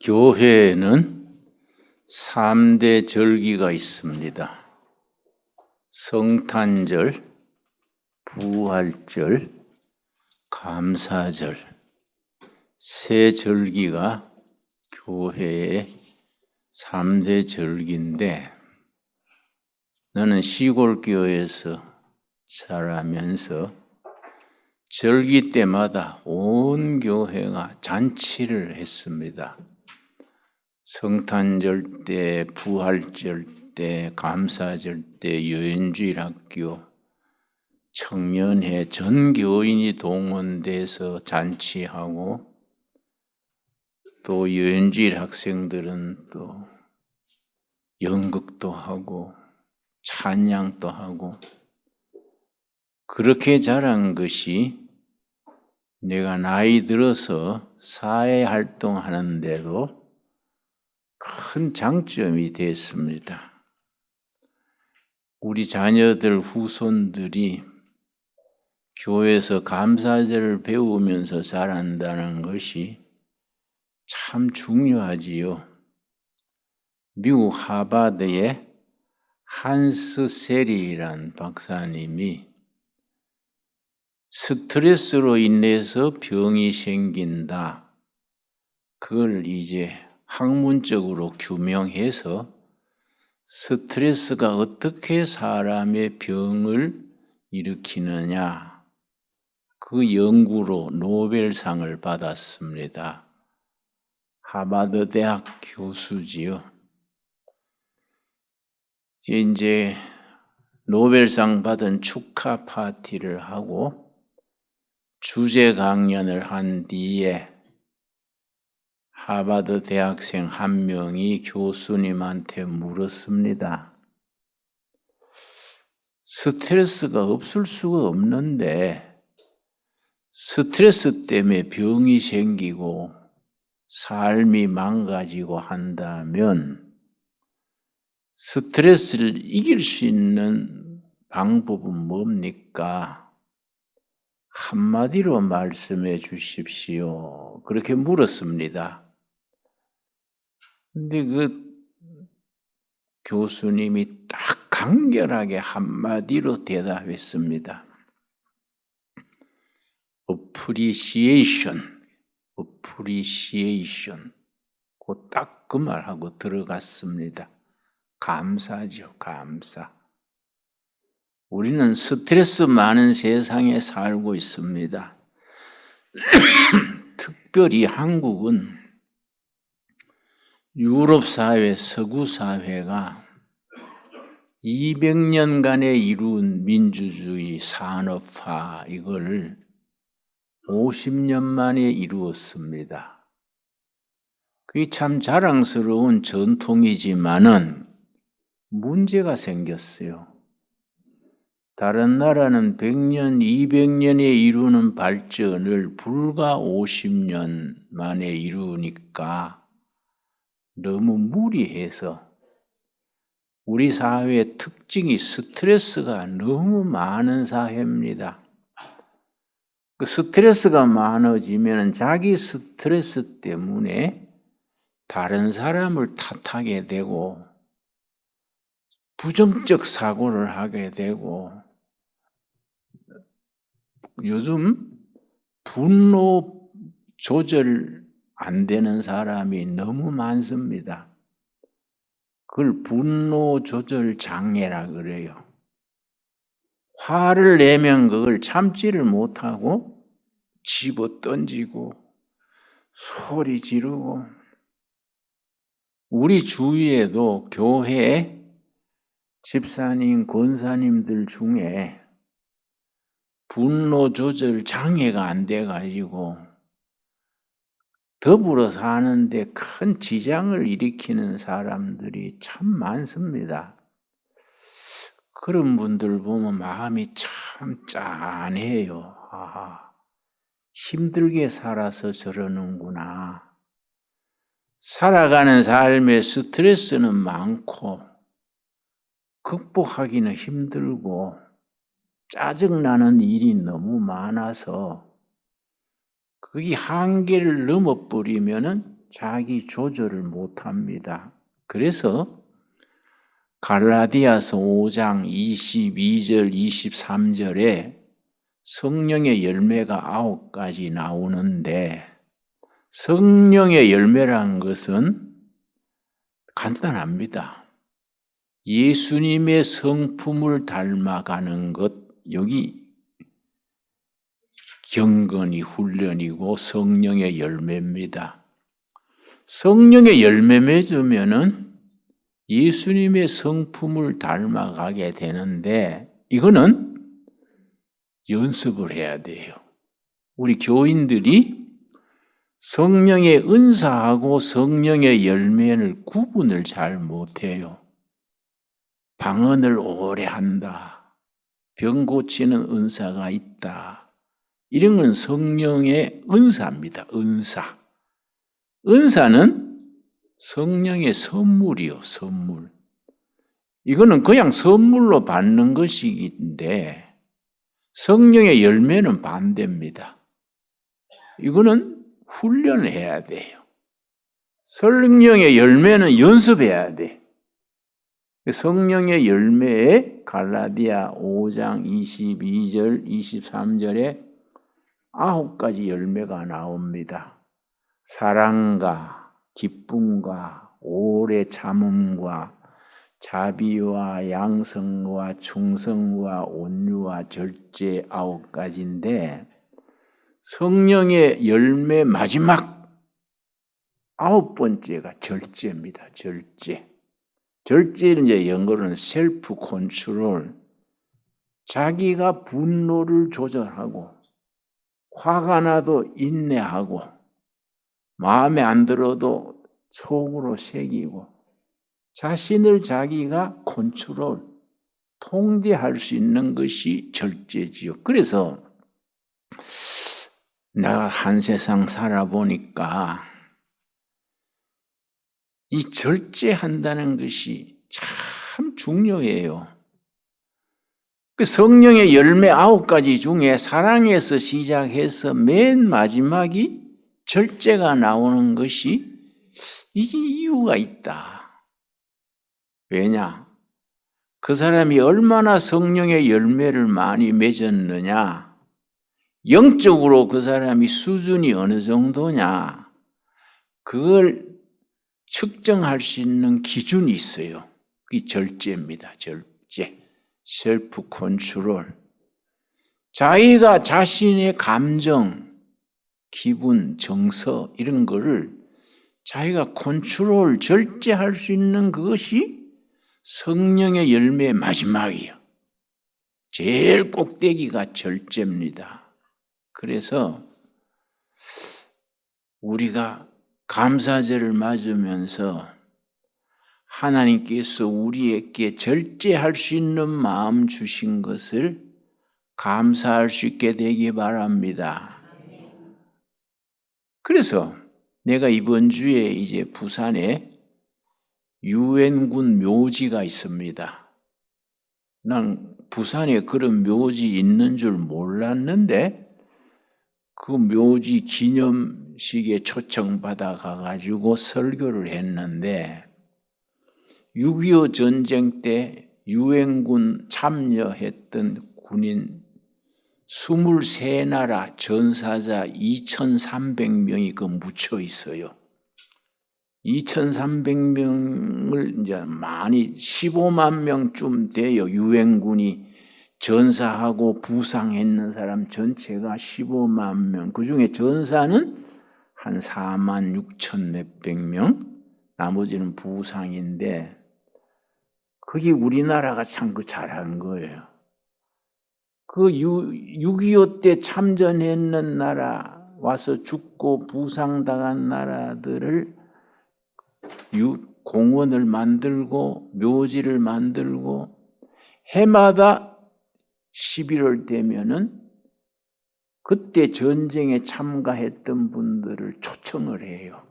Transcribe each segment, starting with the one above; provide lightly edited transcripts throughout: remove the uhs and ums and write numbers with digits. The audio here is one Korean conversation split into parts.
교회에는 3대 절기가 있습니다. 성탄절, 부활절, 감사절. 세 절기가 교회의 3대 절기인데, 나는 시골교회에서 자라면서 절기 때마다 온 교회가 잔치를 했습니다. 성탄절 때, 부활절 때, 감사절 때, 여인주일 학교, 청년회 전 교인이 동원돼서 잔치하고, 또 여인주일 학생들은 또 연극도 하고 찬양도 하고, 그렇게 자란 것이 내가 나이 들어서 사회활동하는데도 큰 장점이 됐습니다. 우리 자녀들, 후손들이 교회에서 감사절을 배우면서 자란다는 것이 참 중요하지요. 미국 하버드의 한스 세리라는 박사님이 스트레스로 인해서 병이 생긴다, 그걸 이제 학문적으로 규명해서 스트레스가 어떻게 사람의 병을 일으키느냐, 그 연구로 노벨상을 받았습니다. 하버드 대학 교수지요. 이제 노벨상 받은 축하 파티를 하고 주제 강연을 한 뒤에 하버드 대학생 한 명이 교수님한테 물었습니다. 스트레스가 없을 수가 없는데 스트레스 때문에 병이 생기고 삶이 망가지고 한다면 스트레스를 이길 수 있는 방법은 뭡니까? 한마디로 말씀해 주십시오. 그렇게 물었습니다. 근데 그 교수님이 딱 간결하게 한마디로 대답했습니다. appreciation. 그 딱 그 말하고 들어갔습니다. 감사죠, 감사. 우리는 스트레스 많은 세상에 살고 있습니다. 특별히 한국은 유럽 사회, 서구 사회가 200년간에 이룬 민주주의 산업화, 이걸 50년 만에 이루었습니다. 그게 참 자랑스러운 전통이지만은 문제가 생겼어요. 다른 나라는 100년, 200년에 이루는 발전을 불과 50년 만에 이루니까 너무 무리해서 우리 사회의 특징이 스트레스가 너무 많은 사회입니다. 그 스트레스가 많아지면 자기 스트레스 때문에 다른 사람을 탓하게 되고 부정적 사고를 하게 되고, 요즘 분노 조절 안 되는 사람이 너무 많습니다. 그걸 분노 조절 장애라 그래요. 화를 내면 그걸 참지를 못하고 집어 던지고 소리 지르고, 우리 주위에도 교회 집사님, 권사님들 중에 분노 조절 장애가 안 돼가지고 더불어 사는데 큰 지장을 일으키는 사람들이 참 많습니다. 그런 분들 보면 마음이 참 짠해요. 힘들게 살아서 저러는구나. 살아가는 삶에 스트레스는 많고 극복하기는 힘들고 짜증나는 일이 너무 많아서 그게 한계를 넘어버리면은 자기 조절을 못합니다. 그래서 갈라디아서 5장 22절 23절에 성령의 열매가 9가지 나오는데, 성령의 열매라는 것은 간단합니다. 예수님의 성품을 닮아가는 것, 여기 경건이 훈련이고 성령의 열매입니다. 성령의 열매 맺으면은 예수님의 성품을 닮아가게 되는데, 이거는 연습을 해야 돼요. 우리 교인들이 성령의 은사하고 성령의 열매를 구분을 잘 못해요. 방언을 오래 한다, 병 고치는 은사가 있다, 이런 건 성령의 은사입니다. 은사는 성령의 선물이요, 선물. 이거는 그냥 선물로 받는 것이긴데, 성령의 열매는 반대입니다. 이거는 훈련을 해야 돼요. 성령의 열매는 연습해야 돼. 성령의 열매에 갈라디아 5장 22절, 23절에 9가지 열매가 나옵니다. 사랑과 기쁨과 오래 참음과 자비와 양성과 충성과 온유와 절제 9가지인데, 성령의 열매 마지막 9번째가 절제입니다. 절제는 이제 영어로는 셀프 컨트롤. 자기가 분노를 조절하고, 화가 나도 인내하고, 마음에 안 들어도 속으로 새기고, 자신을 자기가 컨트롤, 통제할 수 있는 것이 절제지요. 그래서 내가 한 세상 살아보니까 이 절제한다는 것이 참 중요해요. 그 성령의 열매 9가지 중에 사랑에서 시작해서 맨 마지막이 절제가 나오는 것이, 이게 이유가 있다. 왜냐? 그 사람이 얼마나 성령의 열매를 많이 맺었느냐, 영적으로 그 사람이 수준이 어느 정도냐, 그걸 측정할 수 있는 기준이 있어요. 그게 절제입니다. 절제. 셀프 컨트롤. 자기가 자신의 감정, 기분, 정서 이런 거를 자기가 컨트롤, 절제할 수 있는 그것이 성령의 열매의 마지막이에요. 제일 꼭대기가 절제입니다. 그래서 우리가 감사절을 맞으면서 하나님께서 우리에게 절제할 수 있는 마음 주신 것을 감사할 수 있게 되기 바랍니다. 그래서 내가 이번 주에 이제 부산에 유엔군 묘지가 있습니다. 난 부산에 그런 묘지 있는 줄 몰랐는데, 그 묘지 기념식에 초청받아 가가지고 설교를 했는데, 6.25 전쟁 때 유엔군 참여했던 군인 23나라 전사자 2,300명이 그 묻혀 있어요. 2,300명을 이제 많이 15만 명쯤 돼요. 유엔군이 전사하고 부상했는 사람 전체가 15만 명. 그중에 전사는 한 4만 6천 몇백 명, 나머지는 부상인데, 그게 우리나라가 참 그 잘한 거예요. 그 6.25 때 참전했는 나라, 와서 죽고 부상당한 나라들을 공원을 만들고 묘지를 만들고, 해마다 11월 되면은 그때 전쟁에 참가했던 분들을 초청을 해요.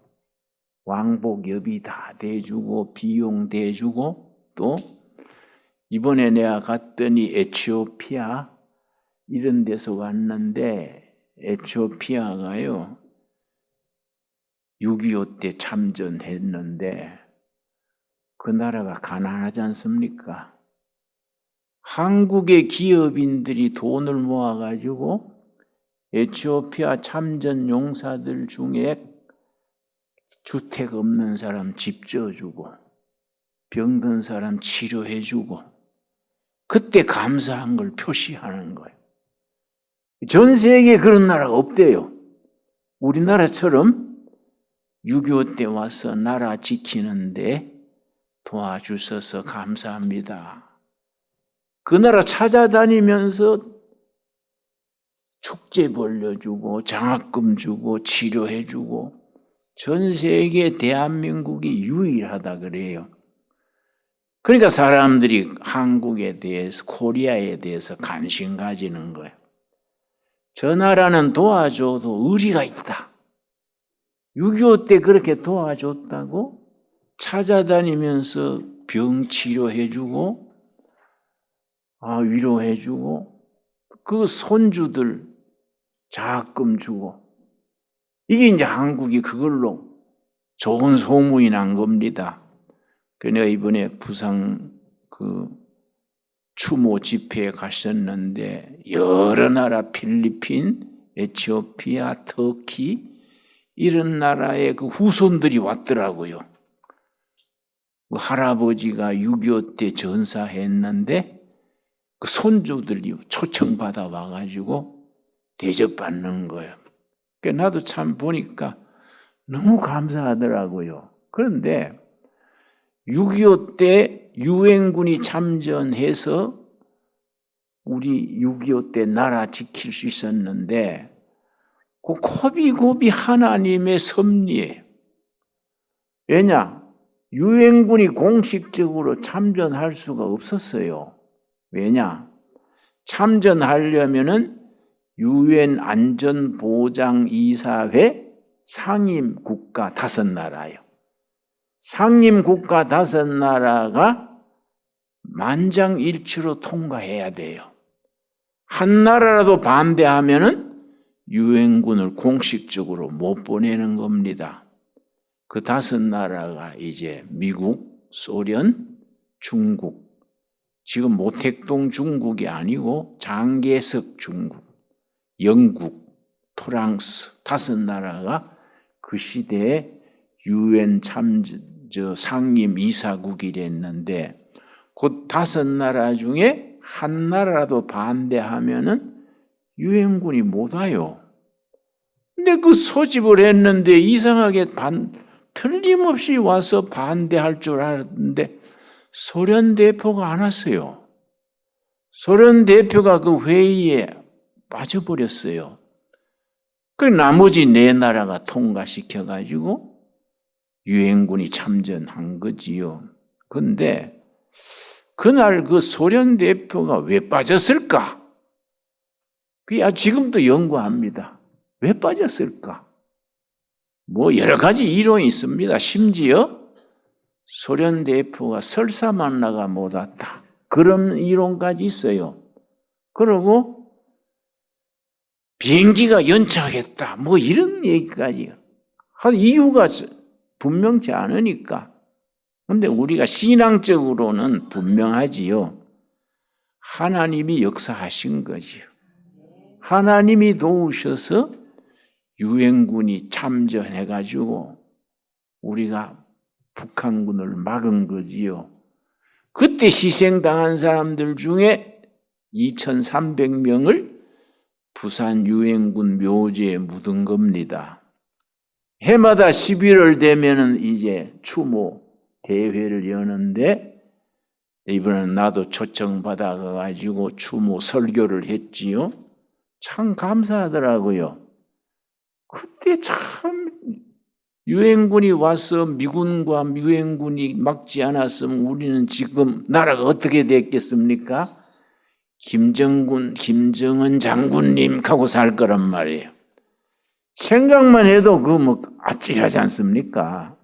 왕복 여비 다 대주고 비용 대주고, 또 이번에 내가 갔더니 에티오피아 이런 데서 왔는데 에티오피아가요 6.25 때 참전했는데 그 나라가 가난하지 않습니까? 한국의 기업인들이 돈을 모아가지고 에티오피아 참전 용사들 중에 주택 없는 사람 집 지어주고 병든 사람 치료해주고 그때 감사한 걸 표시하는 거예요. 전 세계에 그런 나라가 없대요. 우리나라처럼 6.25 때 와서 나라 지키는데 도와주셔서 감사합니다. 그 나라 찾아다니면서 축제 벌려주고 장학금 주고 치료해주고 전 세계 대한민국이 유일하다 그래요. 그러니까 사람들이 한국에 대해서 코리아에 대해서 관심 가지는 거예요. 저 나라는 도와줘도 의리가 있다. 6.25 때 그렇게 도와줬다고 찾아다니면서 병 치료해주고 위로해주고 그 손주들 장학금 주고 이게 이제 한국이 그걸로 좋은 소문이 난 겁니다. 그래서 이번에 부산 추모 집회에 가셨는데 여러 나라 필리핀, 에티오피아, 터키 이런 나라의 그 후손들이 왔더라고요. 그 할아버지가 6.25 때 전사했는데 그 손주들이 초청받아 와가지고 대접받는 거예요. 그러니까 나도 참 보니까 너무 감사하더라고요. 그런데 6.25 때 유엔군이 참전해서 우리 6.25 때 나라 지킬 수 있었는데 그 고비고비 하나님의 섭리예요. 왜냐? 유엔군이 공식적으로 참전할 수가 없었어요. 왜냐? 참전하려면은 유엔 안전보장이사회 상임 국가 5나라예요. 상임 국가 5나라가 만장일치로 통과해야 돼요. 한 나라라도 반대하면은 유엔군을 공식적으로 못 보내는 겁니다. 그 5나라가 이제 미국, 소련, 중국, 지금 모택동 중국이 아니고 장개석 중국, 영국, 프랑스 5나라가 그 시대에 유엔 상임 이사국이랬는데 그 5나라 중에 한 나라라도 반대하면은 유엔군이 못 와요. 근데 그 소집을 했는데 이상하게 틀림없이 와서 반대할 줄 알았는데 소련 대표가 안 왔어요. 소련 대표가 그 회의에 빠져버렸어요. 그래서 나머지 4나라가 통과시켜가지고 유엔군이 참전한 거지요. 그런데 그날 그 소련 대표가 왜 빠졌을까? 그게 지금도 연구합니다. 왜 빠졌을까? 뭐 여러 가지 이론이 있습니다. 심지어 소련 대표가 설사 만나가 못 왔다. 그런 이론까지 있어요. 그러고 비행기가 연착했다. 뭐 이런 얘기까지 할 이유가 분명치 않으니까. 그런데 우리가 신앙적으로는 분명하지요. 하나님이 역사하신 거지요. 하나님이 도우셔서 유엔군이 참전해가지고 우리가 북한군을 막은 거지요. 그때 희생당한 사람들 중에 2,300명을 부산 유엔군 묘지에 묻은 겁니다. 해마다 11월 되면은 이제 추모 대회를 여는데 이번에는 나도 초청받아 가지고 추모 설교를 했지요. 참 감사하더라고요. 그때 참 유엔군이 와서 미군과 유엔군이 막지 않았으면 우리는 지금 나라가 어떻게 됐겠습니까? 김정은 장군님 하고 살 거란 말이에요. 생각만 해도 아찔하지 않습니까?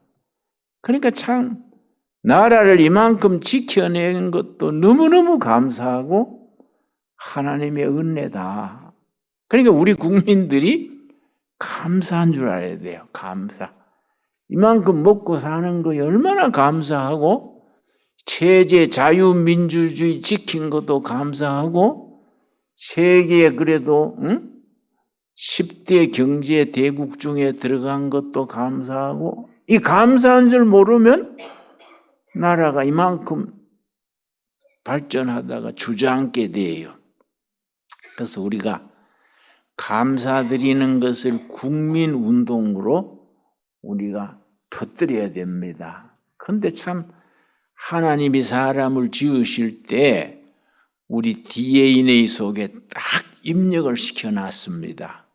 그러니까 참 나라를 이만큼 지켜낸 것도 너무너무 감사하고 하나님의 은혜다. 그러니까 우리 국민들이 감사한 줄 알아야 돼요. 감사. 이만큼 먹고 사는 거에 얼마나 감사하고, 체제 자유민주주의 지킨 것도 감사하고, 세계에 그래도 10대 경제 대국 중에 들어간 것도 감사하고, 이 감사한 줄 모르면 나라가 이만큼 발전하다가 주저앉게 돼요. 그래서 우리가 감사드리는 것을 국민운동으로 우리가 퍼뜨려야 됩니다. 그런데 참 하나님이 사람을 지으실 때 우리 DNA 속에 딱 입력을 시켜놨습니다.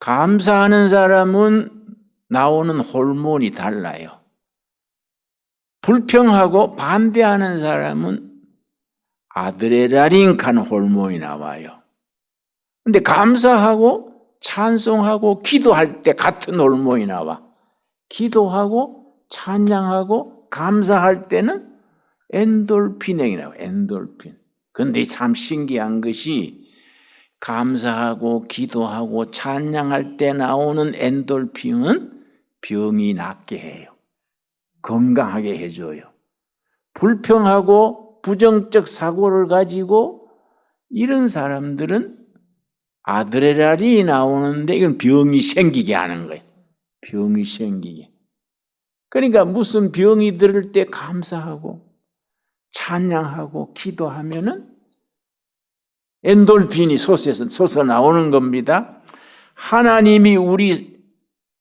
감사하는 사람은 나오는 호르몬이 달라요. 불평하고 반대하는 사람은 아드레날린칸 호르몬이 나와요. 근데 감사하고 찬송하고 기도할 때 같은 호르몬이 나와. 기도하고 찬양하고 감사할 때는 엔돌핀이 나와. 엔돌핀. 근데 참 신기한 것이 감사하고 기도하고 찬양할 때 나오는 엔돌핀은 병이 낫게 해요. 건강하게 해줘요. 불평하고 부정적 사고를 가지고 이런 사람들은 아드레날린이 나오는데 이건 병이 생기게 하는 거예요. 병이 생기게. 그러니까 무슨 병이 들을 때 감사하고 찬양하고 기도하면은 엔돌핀이 솟아 나오는 겁니다. 하나님이 우리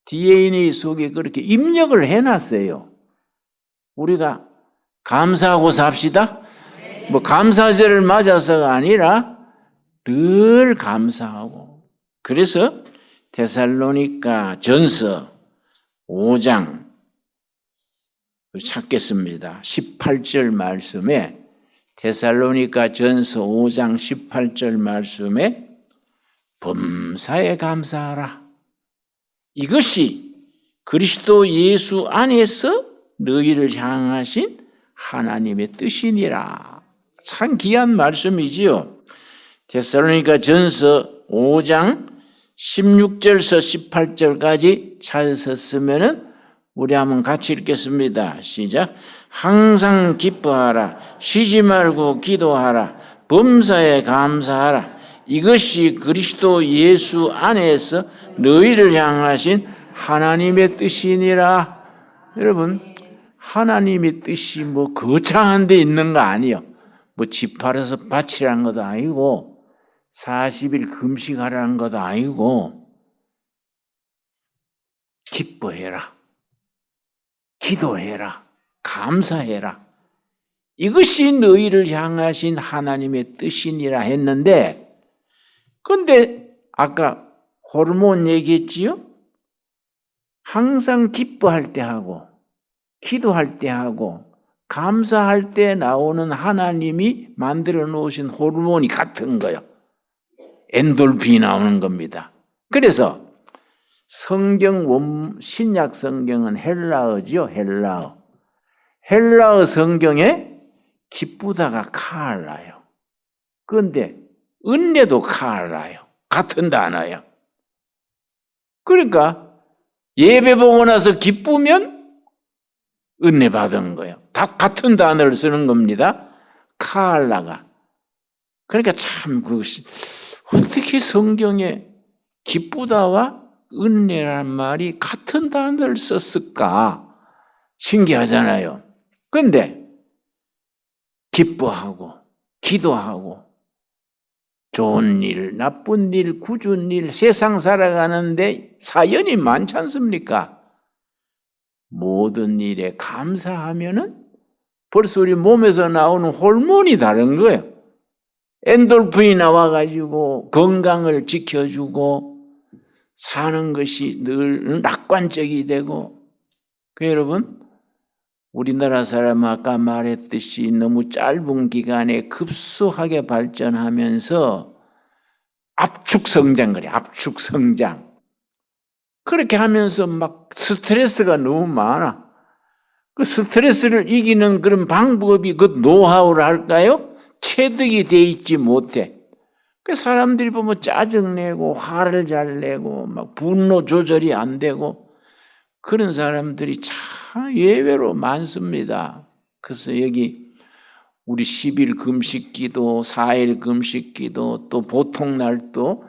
DNA 속에 그렇게 입력을 해놨어요. 우리가 감사하고 삽시다. 뭐 감사절을 맞아서가 아니라 늘 감사하고. 그래서 데살로니가 전서 5장 찾겠습니다. 18절 말씀에 데살로니가 전서 5장 18절 말씀에 범사에 감사하라. 이것이 그리스도 예수 안에서 너희를 향하신 하나님의 뜻이니라. 참 귀한 말씀이지요. 데살로니가 전서 5장 16절에서 18절까지 찾으셨으면은 우리 한번 같이 읽겠습니다. 시작. 항상 기뻐하라. 쉬지 말고 기도하라. 범사에 감사하라. 이것이 그리스도 예수 안에서 너희를 향하신 하나님의 뜻이니라. 여러분, 하나님의 뜻이 뭐 거창한 데 있는 거 아니에요. 뭐 집 팔아서 바치라는 것도 아니고 40일 금식하라는 것도 아니고 기뻐해라. 기도해라. 감사해라. 이것이 너희를 향하신 하나님의 뜻이니라 했는데, 그런데 아까 호르몬 얘기했지요? 항상 기뻐할 때 하고 기도할 때 하고 감사할 때 나오는 하나님이 만들어 놓으신 호르몬이 같은 거예요. 엔돌핀이 나오는 겁니다. 그래서 성경 신약 성경은 헬라어죠. 헬라어 성경에 기쁘다가 카알라요. 그런데 은혜도 카알라요. 같은 단어예요. 그러니까 예배 보고 나서 기쁘면 은혜 받은 거예요. 다 같은 단어를 쓰는 겁니다. 카알라가. 그러니까 참 그것이 어떻게 성경에 기쁘다와 은혜란 말이 같은 단어를 썼을까? 신기하잖아요. 그런데 기뻐하고 기도하고 좋은 일, 나쁜 일, 굳은 일, 세상 살아가는데 사연이 많지 않습니까? 모든 일에 감사하면은 벌써 우리 몸에서 나오는 호르몬이 다른 거예요. 엔돌핀이 나와가지고 건강을 지켜주고 사는 것이 늘 낙관적이 되고. 여러분, 우리나라 사람 아까 말했듯이 너무 짧은 기간에 급속하게 발전하면서 압축성장 그래. 압축성장. 그렇게 하면서 막 스트레스가 너무 많아. 그 스트레스를 이기는 그런 방법이 그 노하우를 할까요? 체득이 돼 있지 못해. 사람들이 보면 짜증내고 화를 잘 내고 막 분노 조절이 안 되고 그런 사람들이 참 예외로 많습니다. 그래서 여기 우리 10일 금식기도, 4일 금식기도, 또 보통 날도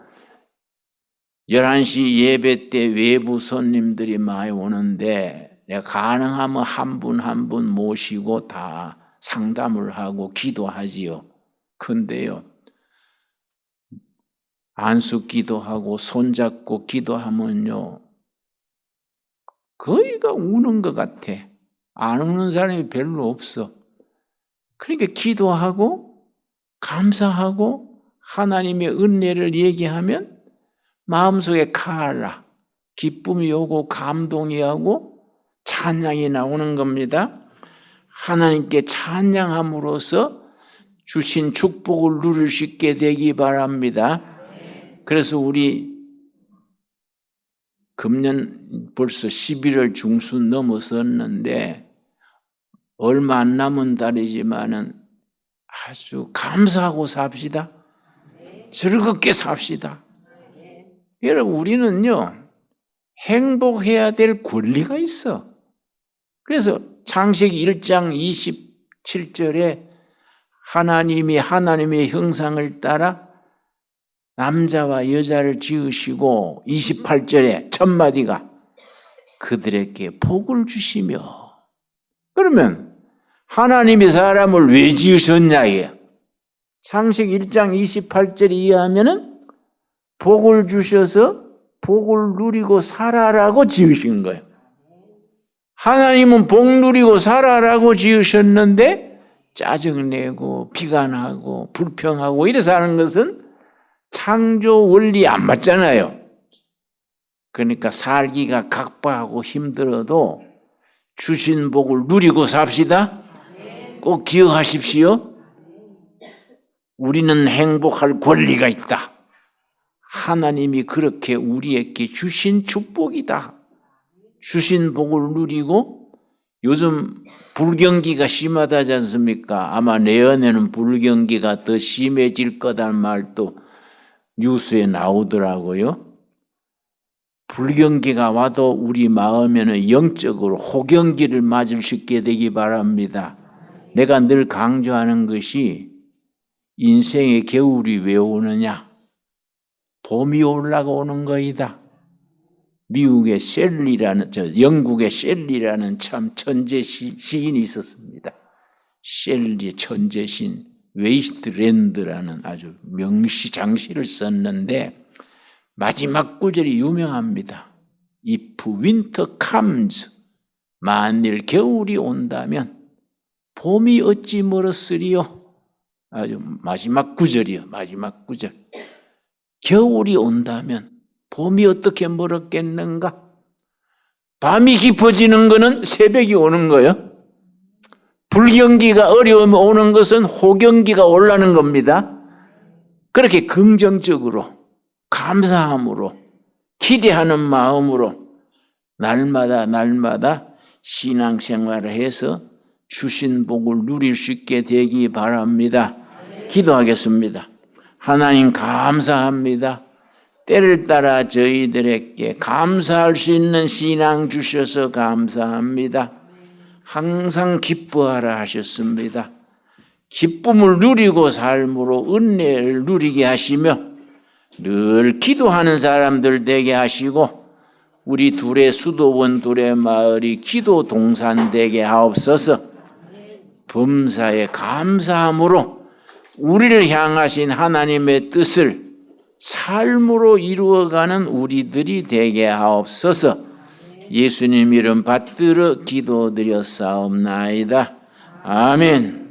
11시 예배 때 외부 손님들이 많이 오는데 내가 가능하면 한 분 한 분 모시고 다 상담을 하고 기도하지요. 근데요, 안수 기도하고 손잡고 기도하면요, 거의가 우는 것 같아. 안 우는 사람이 별로 없어. 그러니까 기도하고 감사하고 하나님의 은혜를 얘기하면 마음속에 칼라, 기쁨이 오고 감동이 오고 찬양이 나오는 겁니다. 하나님께 찬양함으로써 주신 축복을 누릴 수 있게 되기 바랍니다. 그래서 우리 금년 벌써 11월 중순 넘어섰는데 얼마 안 남은 달이지만은 아주 감사하고 삽시다. 즐겁게 삽시다. 여러분, 우리는요, 행복해야 될 권리가 있어. 그래서 창세기 1장 27절에 하나님이 하나님의 형상을 따라 남자와 여자를 지으시고 28절에 첫 마디가 그들에게 복을 주시며, 그러면 하나님이 사람을 왜 지으셨냐 이게 창세기 1장 28절에 이해하면은 복을 주셔서 복을 누리고 살아라고 지으신 거예요. 하나님은 복 누리고 살아라고 지으셨는데 짜증내고 비관하고 불평하고 이래서 하는 것은 창조 원리 안 맞잖아요. 그러니까 살기가 각박하고 힘들어도 주신 복을 누리고 삽시다. 꼭 기억하십시오. 우리는 행복할 권리가 있다. 하나님이 그렇게 우리에게 주신 축복이다. 주신 복을 누리고, 요즘 불경기가 심하다지 않습니까? 아마 내년에는 불경기가 더 심해질 거다는 말도 뉴스에 나오더라고요. 불경기가 와도 우리 마음에는 영적으로 호경기를 맞을 수 있게 되기 바랍니다. 내가 늘 강조하는 것이 인생의 겨울이 왜 오느냐? 봄이 올라오는 거이다. 미국의 셸리라는, 영국의 셸리라는 참 천재 시인이 있었습니다. 셸리의 천재신 웨이스트랜드라는 아주 명시장시를 썼는데 마지막 구절이 유명합니다. If winter comes, 만일 겨울이 온다면 봄이 어찌 멀었으리요. 아주 마지막 구절이요. 마지막 구절. 겨울이 온다면 봄이 어떻게 멀었겠는가? 밤이 깊어지는 것은 새벽이 오는 거예요. 불경기가 어려움이 오는 것은 호경기가 올라는 겁니다. 그렇게 긍정적으로 감사함으로 기대하는 마음으로 날마다 신앙생활을 해서 주신 복을 누릴 수 있게 되기 바랍니다. 기도하겠습니다. 하나님 감사합니다. 때를 따라 저희들에게 감사할 수 있는 신앙 주셔서 감사합니다. 항상 기뻐하라 하셨습니다. 기쁨을 누리고 삶으로 은혜를 누리게 하시며 늘 기도하는 사람들 되게 하시고 우리 둘의 수도원 둘의 마을이 기도 동산 되게 하옵소서. 범사에 감사함으로 우리를 향하신 하나님의 뜻을 삶으로 이루어가는 우리들이 되게 하옵소서. 예수님 이름 받들어 기도드렸사옵나이다. 아멘.